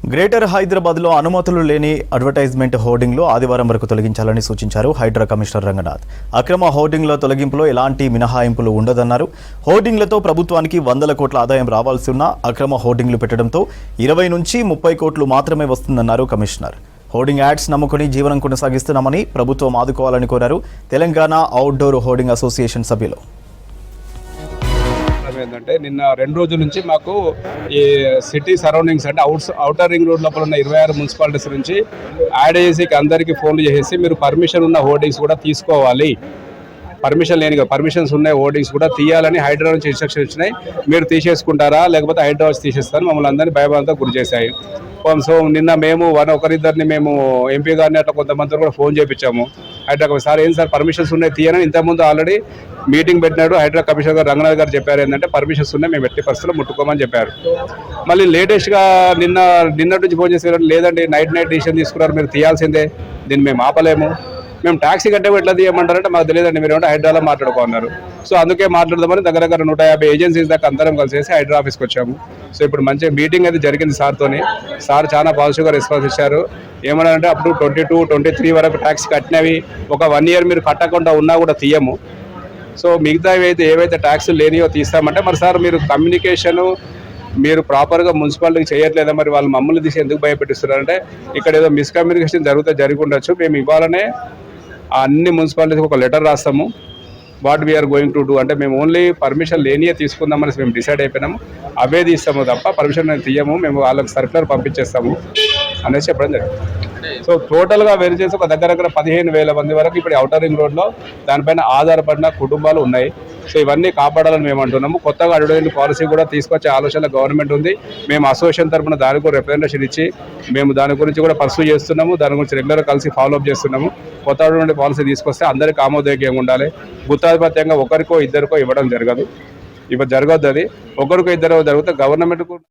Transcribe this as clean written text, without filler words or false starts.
Greater హైదరాబాద్లో అనుమతులు లేని అడ్వర్టైజ్మెంట్ హోర్డింగ్లు ఆదివారం వరకు తొలగించాలని సూచించారు హైడ్రా కమిషనర్ రంగనాథ్. అక్రమ హోర్డింగ్ల తొలగింపులో ఎలాంటి మినహాయింపులు ఉండదన్నారు. హోర్డింగ్లతో ప్రభుత్వానికి వందల కోట్ల ఆదాయం రావాల్సి ఉన్నా అక్రమ హోర్డింగ్లు పెట్టడంతో 20 నుంచి 30 కోట్లు మాత్రమే వస్తుందన్నారు కమిషనర్. హోర్డింగ్ యాడ్స్ నమ్ముకుని జీవనం కొనసాగిస్తున్నామని ప్రభుత్వం ఆదుకోవాలని కోరారు తెలంగాణ అవుట్డోర్ హోర్డింగ్ అసోసియేషన్ సభ్యులు. ఏంటంటే నిన్న 2 రోజుల నుంచి మాకు ఈ సిటీ సరౌండింగ్స్ అంటే అవుటర్ రింగ్ రోడ్ లోపల ఉన్న 26 మున్సిపాలిటీస్ నుంచి యాడ్ చేసి అందరికీ ఫోన్లు చేసి మీరు పర్మిషన్ ఉన్న హోర్డింగ్స్ కూడా తీసుకోవాలి, పర్మిషన్ లేని పర్మిషన్స్ ఉన్న హోర్డింగ్స్ కూడా తీయాలని హైడ్రా నుంచి ఇన్స్ట్రక్షన్ ఇచ్చినాయి. మీరు తీసేసుకుంటారా లేకపోతే హైడ్రా వచ్చి తీసేస్తారని మమ్మల్ని అందరినీ భయభ్రాంతో గురి చేశాయి. సో నిన్న మేము ఒకరిద్దరిని మేము ఎంపీ గారిని అట్లా కొంతమంది కూడా ఫోన్ చేయించాము. హైడ్రా సార్ ఏం సార్ పర్మిషన్స్ ఉన్నాయి తీయని ఇంతకుముందు ఆల్రెడీ మీటింగ్ పెట్టినాడు. హైడ్రా కమిషనర్ గారు రంగనాథ్ గారు చెప్పారు ఏంటంటే పర్మిషన్స్ ఉన్నాయి, మేము ఎట్టి పరిస్థితుల్లో ముట్టుకోమని చెప్పారు. మళ్ళీ లేటెస్ట్గా నిన్నటి నుంచి ఫోన్ చేసి లేదండి నైట్ డిసిషన్ తీసుకున్నారు, మీరు తీయాల్సిందే, దీన్ని మేము ఆపలేము, మేము ట్యాక్సీ కట్టే ఎట్లా తీయమంటారంటే మాకు తెలియదండి, మీరు ఏమంటే హైడ్రాలో మాట్లాడుకున్నారు. సో అందుకే మాట్లాడదామని దగ్గర 150 ఏజెన్సీస్ దాకా అందరం కలిసి హైడ్రా ఆఫీస్కి వచ్చాము. సో ఇప్పుడు మంచి మీటింగ్ అయితే జరిగింది సార్తోని. సార్ చాలా పాజిటివ్గా రెస్పాన్స్ ఇచ్చారు. ఏమన్నారంటే అప్ టు 22, 23 వరకు ట్యాక్స్ కట్టినవి ఒక 1 ఇయర్ మీరు కట్టకుండా ఉన్నా కూడా తీయము. సో మిగతా ఏవైతే ట్యాక్స్ లేనియో తీస్తామంటే మరి సార్ మీరు కమ్యూనికేషను మీరు ప్రాపర్గా మున్సిపాలిటీకి చేయట్లేదా, మరి వాళ్ళు మమ్మల్ని తీసి ఎందుకు భయపెట్టిస్తున్నారంటే ఇక్కడ ఏదో మిస్కమ్యూనికేషన్ జరిగి ఉండొచ్చు. మేము ఇవ్వాలనే అన్ని మున్సిపాలిటీస్కి ఒక లెటర్ రాస్తాము, what we are going to do అంటే మేము ఓన్లీ పర్మిషన్ లేనియే తీసుకుందామని మేము డిసైడ్ అయిపోయినాము, అవే తీస్తాము తప్ప పర్మిషన్ తీయము, మేము వాళ్ళకి సర్క్యులర్ పంపించేస్తాము అనేసి చెప్పడం జరిగింది. సో టోటల్గా వేరు చేసి ఒక దగ్గర 15,000 మంది వరకు ఇప్పుడు అవుటర్ రింగ్ రోడ్లో దానిపైన ఆధారపడిన కుటుంబాలు ఉన్నాయి. సో ఇవన్నీ కాపాడాలని మేము అంటున్నాము. కొత్తగా అడ్వర్టైజ్మెంట్ పాలసీ కూడా తీసుకొచ్చే ఆలోచన గవర్నమెంట్ ఉంది. మేము అసోసియేషన్ తరఫున దానికి కూడా రిప్రజెంటేషన్ ఇచ్చి మేము దాని గురించి కూడా పర్సూ చేస్తున్నాము, దాని గురించి రెగ్యులర్గా కలిసి ఫాలోఅప్ చేస్తున్నాము. కొత్త అడ్వర్టైజ్మెంట్ పాలసీ తీసుకొస్తే అందరికీ ఆమోదయోగ్యంగా ఉండాలి. గుత్తాధిపత్యంగా ఒకరికో ఇద్దరికో ఇవ్వడం జరగదు, జరగద్దు. అది ఒకరికో ఇద్దరు జరిగితే గవర్నమెంట్కు